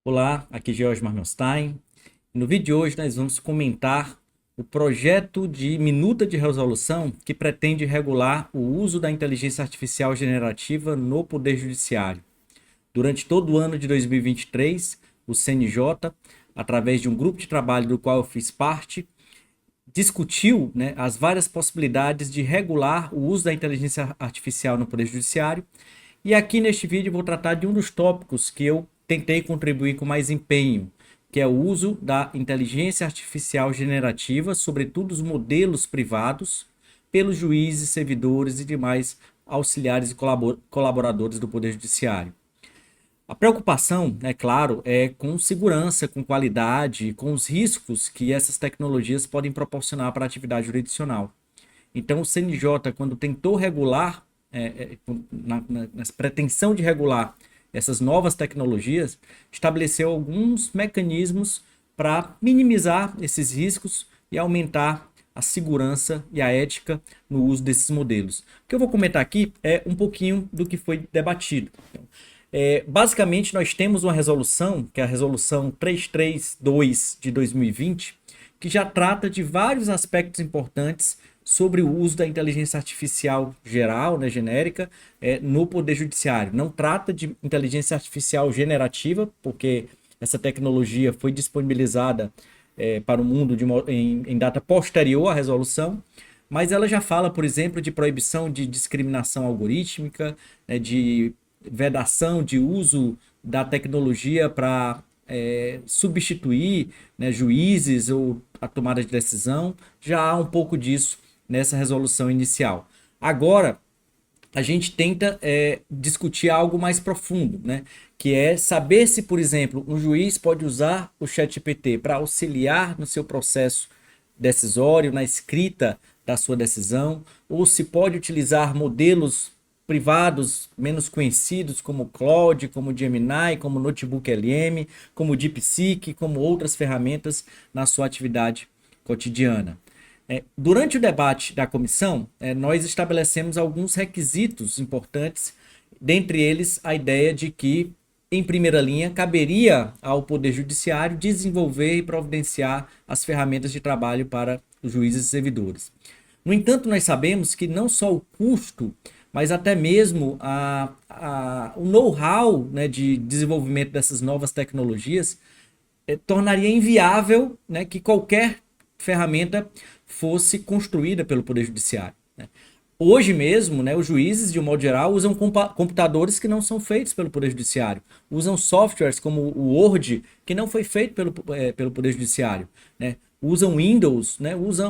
Olá, aqui é George Marmelstein. No vídeo de hoje nós vamos comentar o projeto de minuta de resolução que pretende regular o uso da inteligência artificial generativa no Poder Judiciário. Durante todo o ano de 2023, o CNJ, através de um grupo de trabalho do qual eu fiz parte, discutiu, as várias possibilidades de regular o uso da inteligência artificial no Poder Judiciário. E aqui neste vídeo eu vou tratar de um dos tópicos que eu tentei contribuir com mais empenho, que é o uso da inteligência artificial generativa, sobretudo os modelos privados, pelos juízes, servidores e demais auxiliares e colaboradores do Poder Judiciário. A preocupação, é claro, é com segurança, com qualidade, com os riscos que essas tecnologias podem proporcionar para a atividade jurisdicional. Então, o CNJ, quando tentou regular, nessa pretensão de regular essas novas tecnologias, estabeleceu alguns mecanismos para minimizar esses riscos e aumentar a segurança e a ética no uso desses modelos. O que eu vou comentar aqui é um pouquinho do que foi debatido. Basicamente, nós temos uma resolução, que é a resolução 332 de 2020, que já trata de vários aspectos importantes sobre o uso da inteligência artificial geral, genérica, no Poder Judiciário. Não trata de inteligência artificial generativa, porque essa tecnologia foi disponibilizada para o mundo em data posterior à resolução, mas ela já fala, por exemplo, de proibição de discriminação algorítmica, de vedação de uso da tecnologia para substituir, juízes ou a tomada de decisão. Já há um pouco disso nessa resolução inicial. Agora, a gente tenta discutir algo mais profundo, que é saber se, por exemplo, um juiz pode usar o ChatGPT para auxiliar no seu processo decisório, na escrita da sua decisão, ou se pode utilizar modelos privados menos conhecidos como Claude, como Gemini, como Notebook LM, como DeepSeek, como outras ferramentas na sua atividade cotidiana. Durante o debate da comissão, nós estabelecemos alguns requisitos importantes, dentre eles a ideia de que, em primeira linha, caberia ao Poder Judiciário desenvolver e providenciar as ferramentas de trabalho para os juízes e servidores. No entanto, nós sabemos que não só o custo, mas até mesmo o know-how, de desenvolvimento dessas novas tecnologias tornaria inviável, que qualquer ferramenta fosse construída pelo Poder Judiciário. Hoje mesmo, os juízes, de um modo geral, usam computadores que não são feitos pelo Poder Judiciário. Usam softwares como o Word, que não foi feito pelo Poder Judiciário. Usam Windows,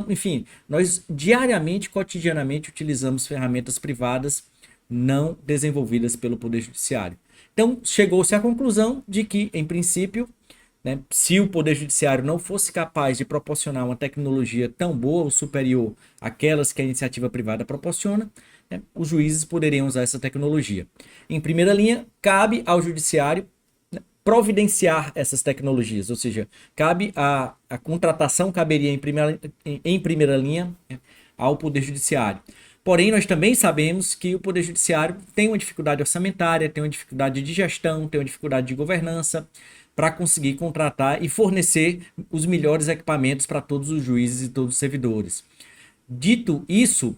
enfim, nós diariamente, cotidianamente, utilizamos ferramentas privadas não desenvolvidas pelo Poder Judiciário. Então, chegou-se à conclusão de que, em princípio, se o Poder Judiciário não fosse capaz de proporcionar uma tecnologia tão boa ou superior àquelas que a iniciativa privada proporciona, os juízes poderiam usar essa tecnologia. Em primeira linha, cabe ao Judiciário providenciar essas tecnologias, ou seja, cabe a contratação caberia em primeira linha ao Poder Judiciário. Porém, nós também sabemos que o Poder Judiciário tem uma dificuldade orçamentária, tem uma dificuldade de gestão, tem uma dificuldade de governança, para conseguir contratar e fornecer os melhores equipamentos para todos os juízes e todos os servidores. Dito isso,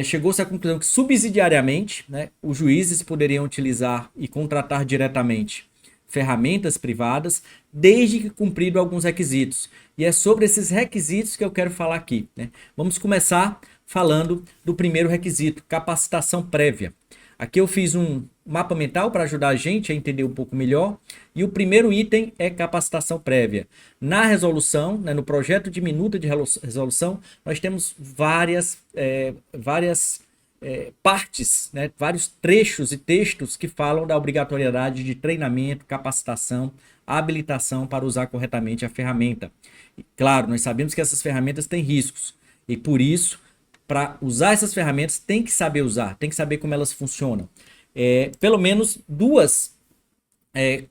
chegou-se à conclusão que subsidiariamente, os juízes poderiam utilizar e contratar diretamente ferramentas privadas, desde que cumprido alguns requisitos. E é sobre esses requisitos que eu quero falar aqui. Vamos começar falando do primeiro requisito, capacitação prévia. Aqui eu fiz um mapa mental para ajudar a gente a entender um pouco melhor. E o primeiro item é capacitação prévia. Na resolução, no projeto de minuta de resolução, nós temos várias partes, vários trechos e textos que falam da obrigatoriedade de treinamento, capacitação, habilitação para usar corretamente a ferramenta. E, claro, nós sabemos que essas ferramentas têm riscos. E por isso, para usar essas ferramentas, tem que saber usar, tem que saber como elas funcionam. Pelo menos duas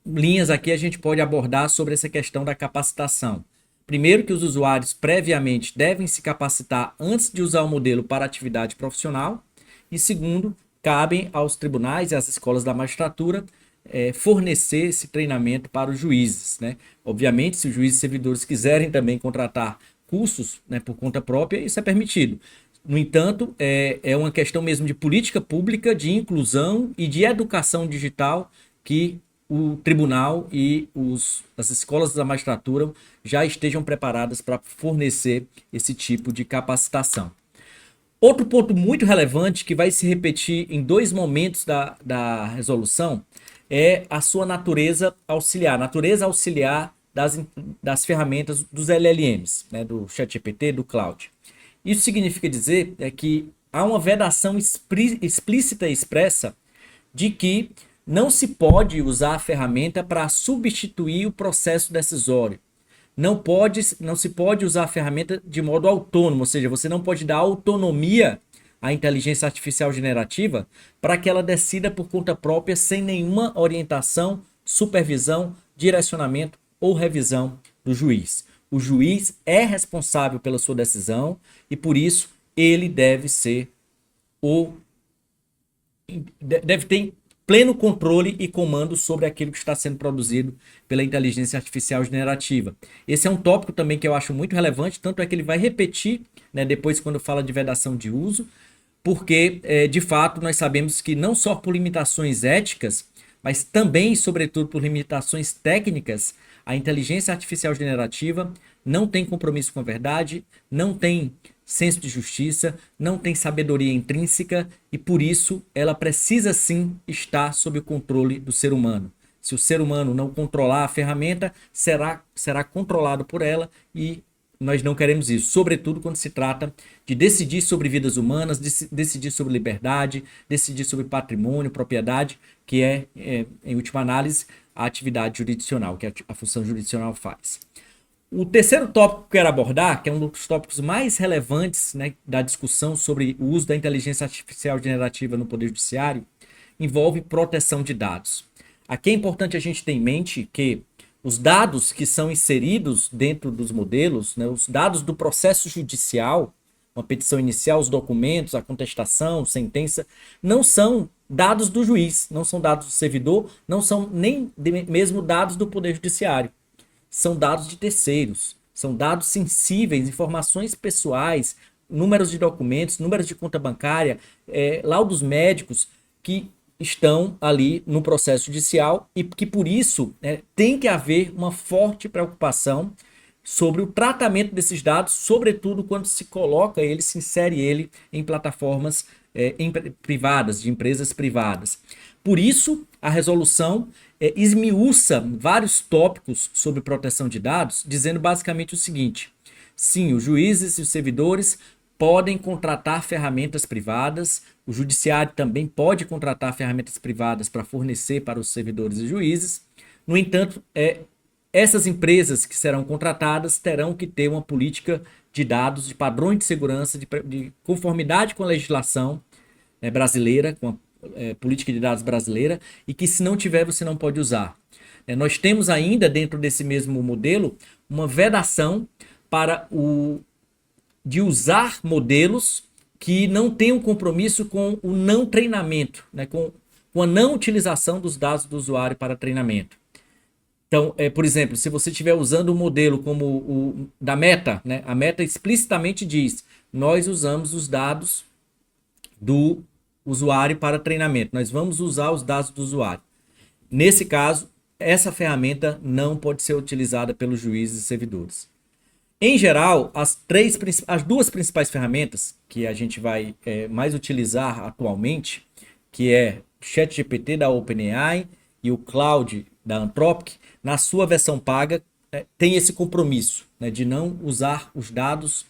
linhas aqui a gente pode abordar sobre essa questão da capacitação. Primeiro, que os usuários previamente devem se capacitar antes de usar o modelo para atividade profissional. E segundo, cabem aos tribunais e às escolas da magistratura fornecer esse treinamento para os juízes, né? Obviamente, se os juízes e servidores quiserem também contratar cursos, né, por conta própria, isso é permitido. No entanto, é uma questão mesmo de política pública, de inclusão e de educação digital que o tribunal e as escolas da magistratura já estejam preparadas para fornecer esse tipo de capacitação. Outro ponto muito relevante que vai se repetir em dois momentos da resolução é a sua natureza auxiliar das ferramentas dos LLMs, né, do ChatGPT, do Cloud. Isso significa dizer que há uma vedação explícita e expressa de que não se pode usar a ferramenta para substituir o processo decisório. Não se pode usar a ferramenta de modo autônomo, ou seja, você não pode dar autonomia à inteligência artificial generativa para que ela decida por conta própria sem nenhuma orientação, supervisão, direcionamento ou revisão do juiz. O juiz é responsável pela sua decisão e por isso ele deve ter pleno controle e comando sobre aquilo que está sendo produzido pela inteligência artificial generativa. Esse é um tópico também que eu acho muito relevante, tanto é que ele vai repetir, né, depois quando fala de vedação de uso, porque, de fato, nós sabemos que não só por limitações éticas, mas também e sobretudo por limitações técnicas, a inteligência artificial generativa não tem compromisso com a verdade, não tem senso de justiça, não tem sabedoria intrínseca e por isso ela precisa sim estar sob o controle do ser humano. Se o ser humano não controlar a ferramenta, será controlado por ela e nós não queremos isso, sobretudo quando se trata de decidir sobre vidas humanas, decidir sobre liberdade, decidir sobre patrimônio, propriedade, que em última análise, a atividade jurisdicional, que a função jurisdicional faz. O terceiro tópico que eu quero abordar, que é um dos tópicos mais relevantes, né, da discussão sobre o uso da inteligência artificial generativa no Poder Judiciário, envolve proteção de dados. Aqui é importante a gente ter em mente que os dados que são inseridos dentro dos modelos, né, os dados do processo judicial, uma petição inicial, os documentos, a contestação, sentença, não são dados do juiz, não são dados do servidor, não são nem mesmo dados do Poder Judiciário. São dados de terceiros, são dados sensíveis, informações pessoais, números de documentos, números de conta bancária, laudos médicos que estão ali no processo judicial e que por isso tem que haver uma forte preocupação sobre o tratamento desses dados, sobretudo quando se coloca ele, se insere ele em plataformas privadas, de empresas privadas. Por isso, a resolução esmiuça vários tópicos sobre proteção de dados, dizendo basicamente o seguinte: sim, os juízes e os servidores podem contratar ferramentas privadas, o judiciário também pode contratar ferramentas privadas para fornecer para os servidores e juízes. No entanto, essas empresas que serão contratadas terão que ter uma política de dados, de padrões de segurança, de conformidade com a legislação brasileira, com a política de dados brasileira, e que se não tiver, você não pode usar. Nós temos ainda, dentro desse mesmo modelo, uma vedação de usar modelos que não tenham compromisso com o não treinamento, né, com a não utilização dos dados do usuário para treinamento. Então, por exemplo, se você estiver usando um modelo como o da Meta, né, a Meta explicitamente diz: nós usamos os dados do usuário para treinamento, nós vamos usar os dados do usuário. Nesse caso, essa ferramenta não pode ser utilizada pelos juízes e servidores. Em geral, as duas principais ferramentas que a gente vai mais utilizar atualmente, que é o ChatGPT da OpenAI e o Cloud da Anthropic, na sua versão paga, tem esse compromisso, né, de não usar os dados,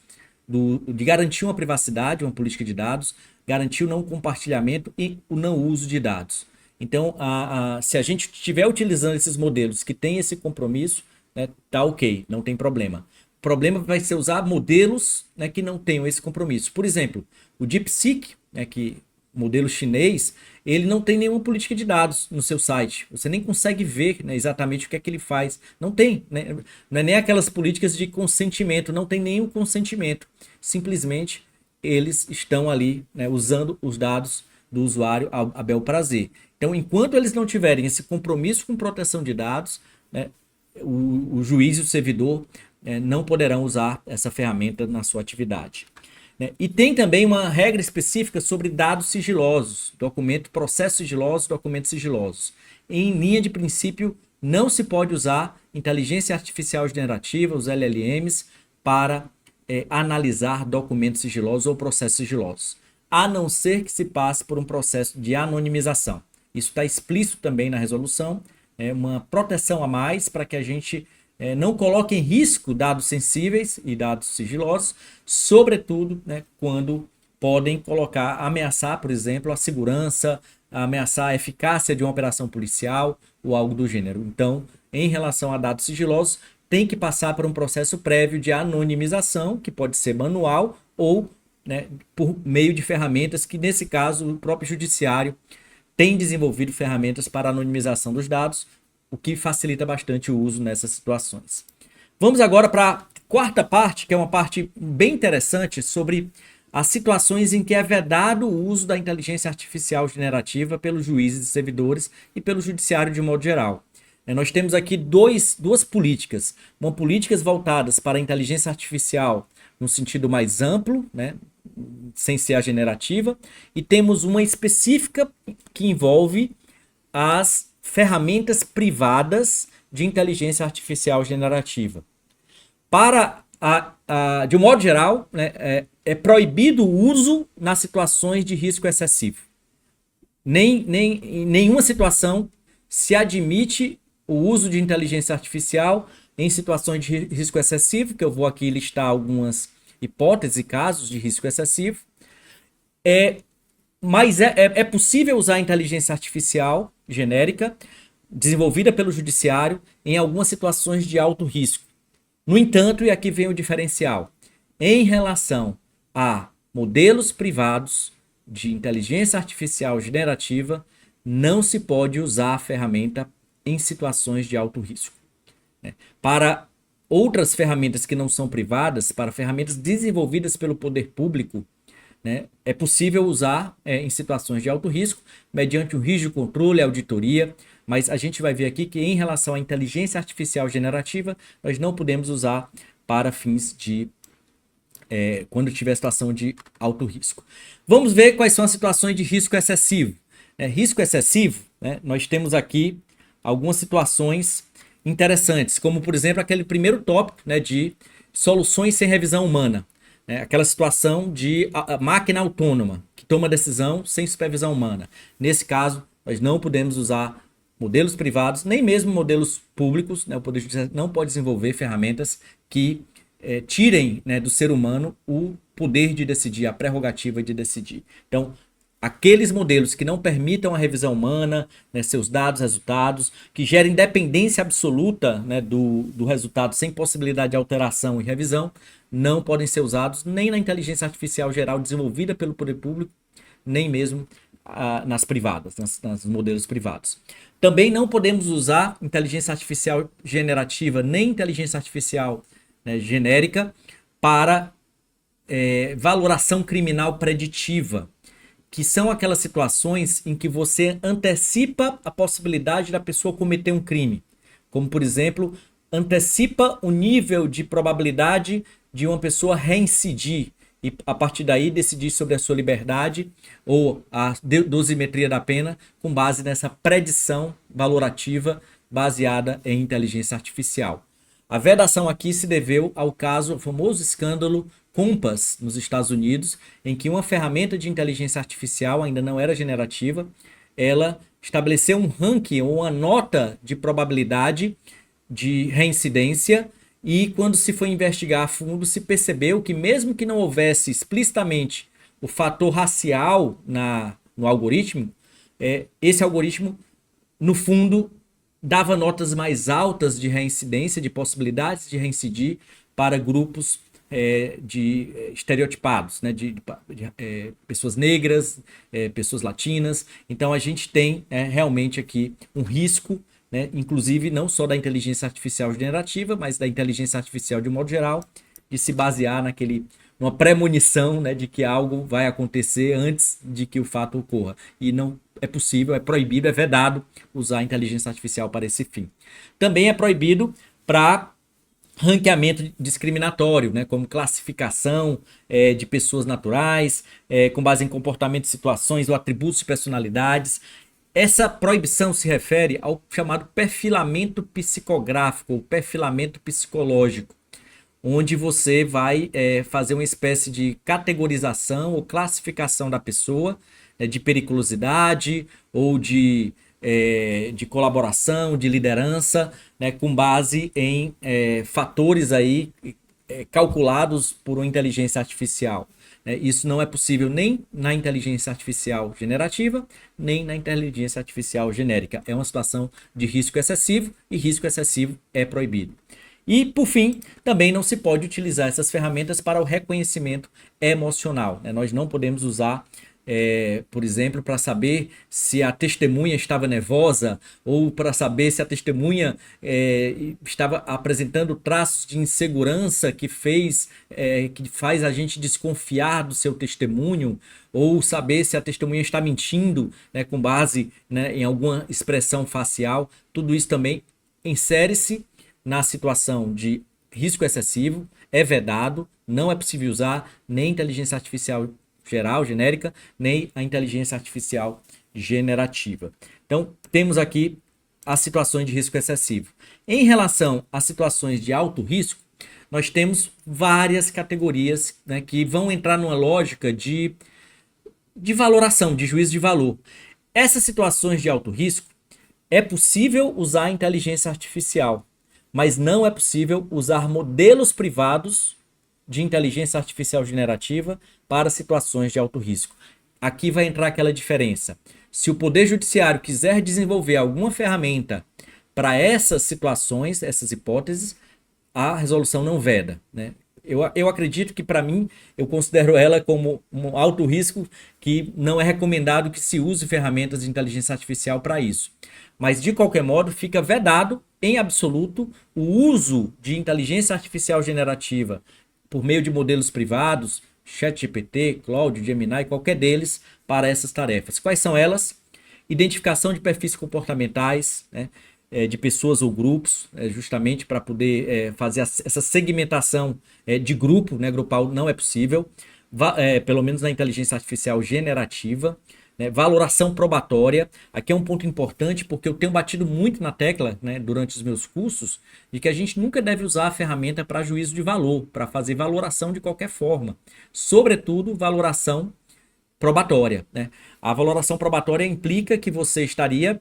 de garantir uma privacidade, uma política de dados, garantir o não compartilhamento e o não uso de dados. Então, se a gente estiver utilizando esses modelos que têm esse compromisso, tá ok, não tem problema. O problema vai ser usar modelos, né, que não tenham esse compromisso. Por exemplo, o DeepSeek, modelo chinês, ele não tem nenhuma política de dados no seu site. Você nem consegue ver, né, exatamente o que é que ele faz. Não tem, né? Não é nem aquelas políticas de consentimento, não tem nenhum consentimento. Simplesmente eles estão ali, né, usando os dados do usuário a bel prazer. Então, enquanto eles não tiverem esse compromisso com proteção de dados, né, o juiz e o servidor não poderão usar essa ferramenta na sua atividade. E tem também uma regra específica sobre dados sigilosos, processos sigilosos, documentos sigilosos. Em linha de princípio, não se pode usar inteligência artificial generativa, os LLMs, para analisar documentos sigilosos ou processos sigilosos, a não ser que se passe por um processo de anonimização. Isso está explícito também na resolução, uma proteção a mais para que a gente não coloque em risco dados sensíveis e dados sigilosos, sobretudo, né, quando podem ameaçar, por exemplo, a segurança, ameaçar a eficácia de uma operação policial ou algo do gênero. Então, em relação a dados sigilosos, tem que passar por um processo prévio de anonimização, que pode ser manual ou, né, por meio de ferramentas que, nesse caso, o próprio judiciário tem desenvolvido ferramentas para anonimização dos dados, o que facilita bastante o uso nessas situações. Vamos agora para a quarta parte, que é uma parte bem interessante sobre as situações em que é vedado o uso da inteligência artificial generativa pelos juízes e servidores e pelo judiciário de modo geral. Nós temos aqui duas políticas. Uma políticas voltadas para a inteligência artificial no sentido mais amplo, né, sem ser a generativa, e temos uma específica que envolve as ferramentas privadas de inteligência artificial generativa. De um modo geral, né, é proibido o uso nas situações de risco excessivo. Em nenhuma situação se admite o uso de inteligência artificial em situações de risco excessivo, que eu vou aqui listar algumas hipóteses e casos de risco excessivo. Mas é possível usar a inteligência artificial genérica, desenvolvida pelo judiciário, em algumas situações de alto risco. No entanto, e aqui vem o diferencial, em relação a modelos privados de inteligência artificial generativa, não se pode usar a ferramenta em situações de alto risco. Para outras ferramentas que não são privadas, para ferramentas desenvolvidas pelo poder público, né, é possível usar em situações de alto risco, mediante um rígido controle, auditoria, mas a gente vai ver aqui que em relação à inteligência artificial generativa, nós não podemos usar para fins de quando tiver situação de alto risco. Vamos ver quais são as situações de risco excessivo. Risco excessivo, né, nós temos aqui algumas situações interessantes, como por exemplo aquele primeiro tópico, né, de soluções sem revisão humana. Aquela situação de máquina autônoma, que toma decisão sem supervisão humana. Nesse caso, nós não podemos usar modelos privados, nem mesmo modelos públicos, né? O Poder Judiciário não pode desenvolver ferramentas que tirem, né, do ser humano o poder de decidir, a prerrogativa de decidir. Então, aqueles modelos que não permitam a revisão humana, né, seus dados, resultados, que gerem dependência absoluta, né, do resultado sem possibilidade de alteração e revisão, não podem ser usados nem na inteligência artificial geral desenvolvida pelo poder público, nem mesmo nas privadas, nos modelos privados. Também não podemos usar inteligência artificial generativa nem inteligência artificial, né, genérica para valoração criminal preditiva, que são aquelas situações em que você antecipa a possibilidade da pessoa cometer um crime. Como, por exemplo, antecipa o nível de probabilidade de uma pessoa reincidir e, a partir daí, decidir sobre a sua liberdade ou a dosimetria da pena com base nessa predição valorativa baseada em inteligência artificial. A vedação aqui se deveu ao caso, o famoso escândalo Compass, nos Estados Unidos, em que uma ferramenta de inteligência artificial, ainda não era generativa, ela estabeleceu um ranking ou uma nota de probabilidade de reincidência, e quando se foi investigar a fundo, se percebeu que mesmo que não houvesse explicitamente o fator racial no algoritmo, esse algoritmo, no fundo, dava notas mais altas de reincidência, de possibilidades de reincidir para grupos de estereotipados, né, de pessoas negras, pessoas latinas. Então a gente tem realmente aqui um risco, né, inclusive não só da inteligência artificial generativa, mas da inteligência artificial de modo geral, de se basear naquele numa premonição, né, de que algo vai acontecer antes de que o fato ocorra. E não é possível, é proibido, é vedado usar a inteligência artificial para esse fim. Também é proibido para ranqueamento discriminatório, né, como classificação de pessoas naturais, com base em comportamento, situações ou atributos de personalidades. Essa proibição se refere ao chamado perfilamento psicográfico, ou perfilamento psicológico, onde você vai fazer uma espécie de categorização ou classificação da pessoa, de periculosidade ou de colaboração, de liderança, né, com base em fatores aí calculados por uma inteligência artificial. Isso não é possível nem na inteligência artificial generativa, nem na inteligência artificial genérica. É uma situação de risco excessivo e risco excessivo é proibido. E, por fim, também não se pode utilizar essas ferramentas para o reconhecimento emocional. Nós não podemos usar, por exemplo, para saber se a testemunha estava nervosa ou para saber se a testemunha estava apresentando traços de insegurança que faz a gente desconfiar do seu testemunho, ou saber se a testemunha está mentindo, né, com base, né, em alguma expressão facial. Tudo isso também insere-se na situação de risco excessivo, é vedado, não é possível usar nem inteligência artificial geral, genérica, nem a inteligência artificial generativa. Então, temos aqui as situações de risco excessivo. Em relação às situações de alto risco, nós temos várias categorias, né, que vão entrar numa lógica de valoração, de juízo de valor. Essas situações de alto risco, é possível usar a inteligência artificial, mas não é possível usar modelos privados de inteligência artificial generativa para situações de alto risco. Aqui vai entrar aquela diferença. Se o Poder Judiciário quiser desenvolver alguma ferramenta para essas situações, essas hipóteses, a resolução não veda, né? Eu acredito que, para mim, eu considero ela como um alto risco, que não é recomendado que se use ferramentas de inteligência artificial para isso. Mas, de qualquer modo, fica vedado em absoluto o uso de inteligência artificial generativa por meio de modelos privados, ChatGPT, Claude, Gemini, qualquer deles, para essas tarefas. Quais são elas? Identificação de perfis comportamentais, né, de pessoas ou grupos, justamente para poder fazer essa segmentação de grupo, né, grupal não é possível, pelo menos na inteligência artificial generativa. Né, valoração probatória, aqui é um ponto importante, porque eu tenho batido muito na tecla, né, durante os meus cursos, de que a gente nunca deve usar a ferramenta para juízo de valor, para fazer valoração de qualquer forma, sobretudo valoração probatória. Né? A valoração probatória implica que você estaria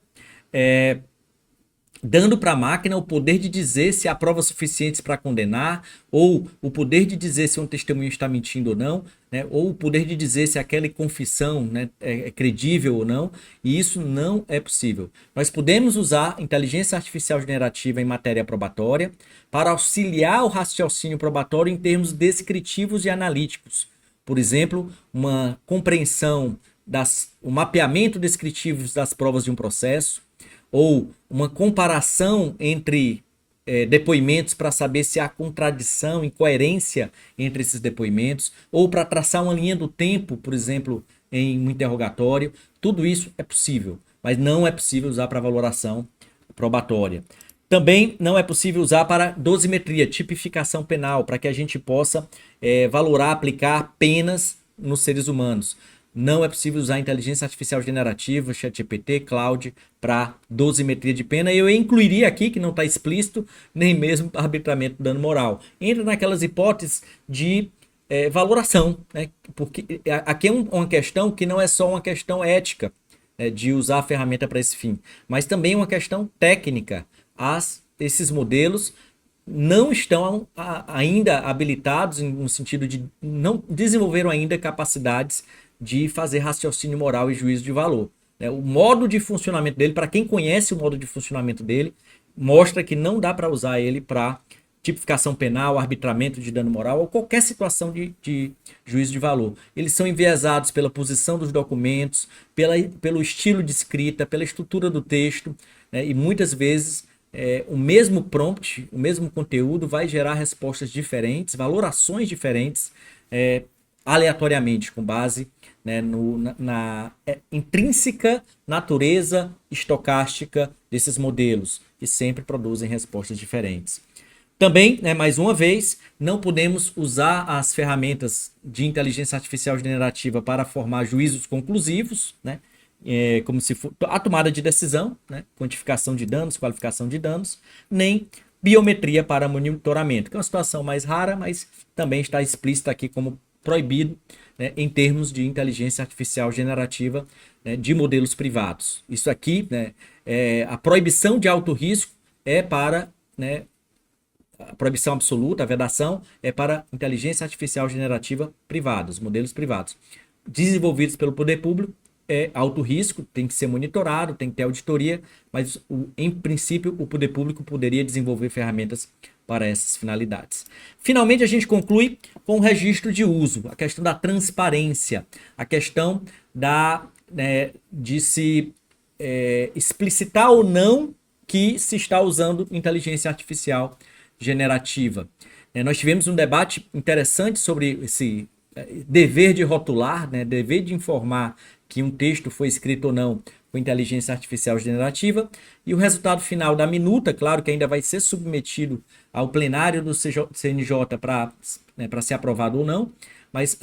dando para a máquina o poder de dizer se há provas suficientes para condenar, ou o poder de dizer se um testemunho está mentindo ou não, né? Ou o poder de dizer se aquela confissão, né, é credível ou não, e isso não é possível. Nós podemos usar inteligência artificial generativa em matéria probatória para auxiliar o raciocínio probatório em termos descritivos e analíticos. Por exemplo, uma compreensão o mapeamento descritivo das provas de um processo, ou uma comparação entre depoimentos para saber se há contradição, incoerência entre esses depoimentos, ou para traçar uma linha do tempo, por exemplo, em um interrogatório. Tudo isso é possível, mas não é possível usar para valoração probatória. Também não é possível usar para dosimetria, tipificação penal, para que a gente possa valorar, aplicar penas nos seres humanos. Não é possível usar inteligência artificial generativa, ChatGPT, Claude, para dosimetria de pena. Eu incluiria aqui, que não está explícito, nem mesmo arbitramento de dano moral. Entra naquelas hipóteses de valoração, né? Porque aqui é uma questão que não é só uma questão ética, de usar a ferramenta para esse fim, mas também uma questão técnica. Esses modelos não estão ainda habilitados, no sentido de não desenvolveram ainda capacidades de fazer raciocínio moral e juízo de valor. O modo de funcionamento dele, para quem conhece o modo de funcionamento dele, mostra que não dá para usar ele para tipificação penal, arbitramento de dano moral ou qualquer situação de juízo de valor. Eles são enviesados pela posição dos documentos, pelo estilo de escrita, pela estrutura do texto, né? E muitas vezes o mesmo prompt, o mesmo conteúdo vai gerar respostas diferentes, valorações diferentes aleatoriamente, com base, né, na intrínseca natureza estocástica desses modelos, que sempre produzem respostas diferentes. Também, né, mais uma vez, não podemos usar as ferramentas de inteligência artificial generativa para formar juízos conclusivos, né, como se for a tomada de decisão, né, quantificação de danos, qualificação de danos, nem biometria para monitoramento, que é uma situação mais rara, mas também está explícita aqui como proibido, né, em termos de inteligência artificial generativa, né, de modelos privados. Isso aqui, né, a proibição de alto risco é para, né, a proibição absoluta, a vedação, é para inteligência artificial generativa privada, os modelos privados. Desenvolvidos pelo poder público, é alto risco, tem que ser monitorado, tem que ter auditoria, mas em princípio o poder público poderia desenvolver ferramentas para essas finalidades. Finalmente, a gente conclui com o registro de uso, a questão da transparência, a questão de se explicitar ou não que se está usando inteligência artificial generativa. Nós tivemos um debate interessante sobre esse dever de rotular, né, dever de informar que um texto foi escrito ou não com inteligência artificial generativa, e o resultado final da minuta, claro que ainda vai ser submetido ao plenário do CNJ para ser aprovado ou não, mas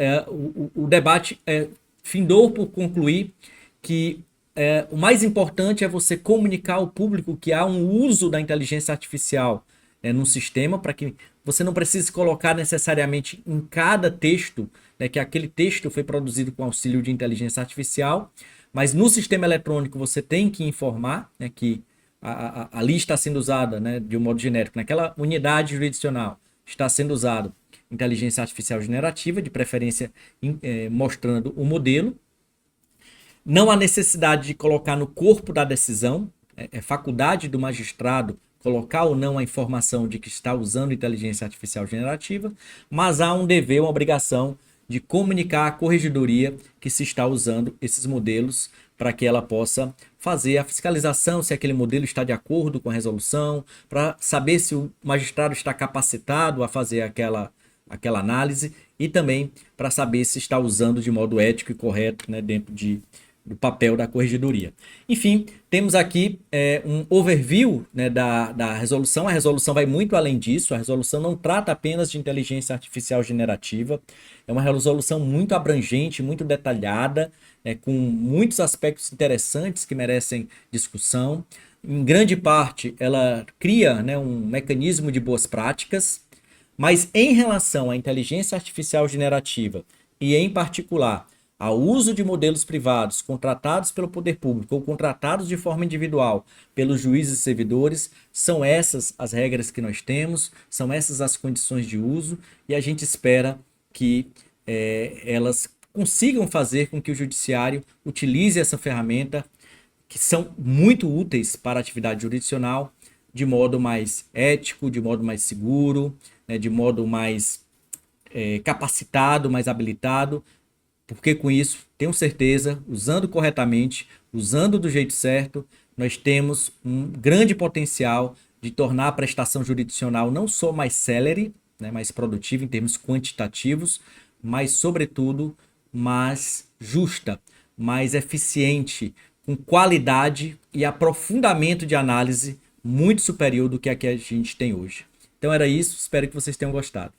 o debate findou por concluir que o mais importante é você comunicar ao público que há um uso da inteligência artificial num sistema, para que você não precise colocar necessariamente em cada texto, né, que aquele texto foi produzido com auxílio de inteligência artificial, mas no sistema eletrônico você tem que informar, né, que ali está sendo usada, né, de um modo genérico, naquela unidade jurisdicional está sendo usado inteligência artificial generativa, de preferência mostrando o modelo. Não há necessidade de colocar no corpo da decisão, é faculdade do magistrado colocar ou não a informação de que está usando inteligência artificial generativa, mas há um dever, uma obrigação de comunicar à corregedoria que se está usando esses modelos para que ela possa fazer a fiscalização se aquele modelo está de acordo com a resolução, para saber se o magistrado está capacitado a fazer aquela análise e também para saber se está usando de modo ético e correto, né, dentro do papel da corregedoria. Enfim, temos aqui um overview, né, da resolução. A resolução vai muito além disso. A resolução não trata apenas de inteligência artificial generativa. É uma resolução muito abrangente, muito detalhada, com muitos aspectos interessantes que merecem discussão. Em grande parte, ela cria, né, um mecanismo de boas práticas, mas em relação à inteligência artificial generativa e, em particular, ao uso de modelos privados contratados pelo poder público ou contratados de forma individual pelos juízes e servidores, são essas as regras que nós temos, são essas as condições de uso, e a gente espera que elas consigam fazer com que o judiciário utilize essa ferramenta, que são muito úteis para a atividade jurisdicional, de modo mais ético, de modo mais seguro, né, de modo mais capacitado, mais habilitado, porque com isso, tenho certeza, usando corretamente, usando do jeito certo, nós temos um grande potencial de tornar a prestação jurisdicional não só mais célere, né, mais produtiva em termos quantitativos, mas, sobretudo, mais justa, mais eficiente, com qualidade e aprofundamento de análise muito superior do que a gente tem hoje. Então era isso, espero que vocês tenham gostado.